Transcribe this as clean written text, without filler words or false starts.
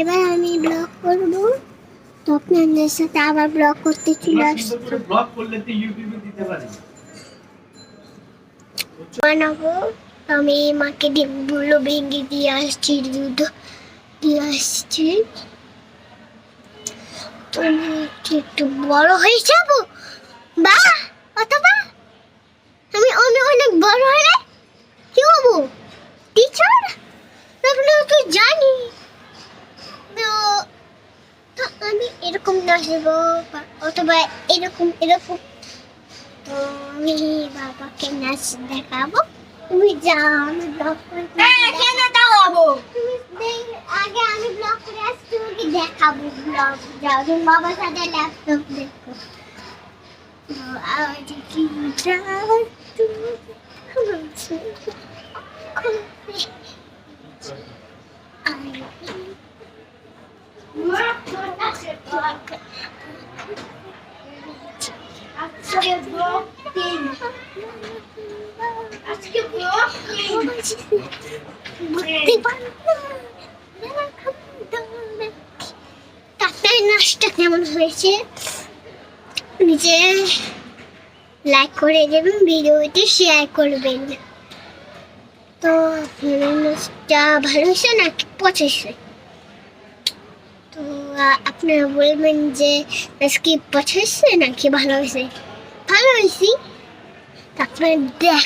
এবার আমি ব্লগ করব, তো আপনাদের সাথে আবার ব্লগ করতে চলে আসছি। ব্লগ করলে তো ইউটিউবে দিতে পারি বানাবো। আমি মাকে ডিমগুলো ভেঙে দিয়ে আসছি, দুধ দিয়ে আসছি। তুমি একটু বড় হয়ে যাবো বা অথবা আমি অনেক অনেক বড় হলে কি হবো, টিচার? তাহলে তো জানি তো, তো আমি এরকম নাচবো অথবা এরকম এরকম। তো আমি বাবাকে নাচ দেখাবো। তুমি যাও, আমি ব্লগ করে কেন দেখাবো? তুমি আগে আমি ব্লগ করে আসছি, তোমাকে দেখাবো ব্লগ। যাও তুমি বাবার সাথে ল্যাপটপ দেখো। তো আজ কি যাও তুমি আজকে ব্লগ দিন, আজকে ব্লগ দিন বুঝতে পারলাম তাতে নাচটা কেমন হয়েছে নিজে লাইক করে দেবেন, ভিডিওটি শেয়ার করবেন। তো আপনাদের নাচটা ভালো হয়েছে নাকি পছন্দ? তো আপনারা বলবেন যে আজকে পছন্দ নাকি ভালো হয়েছে। ভালো হয়েছি, তারপরে দেখ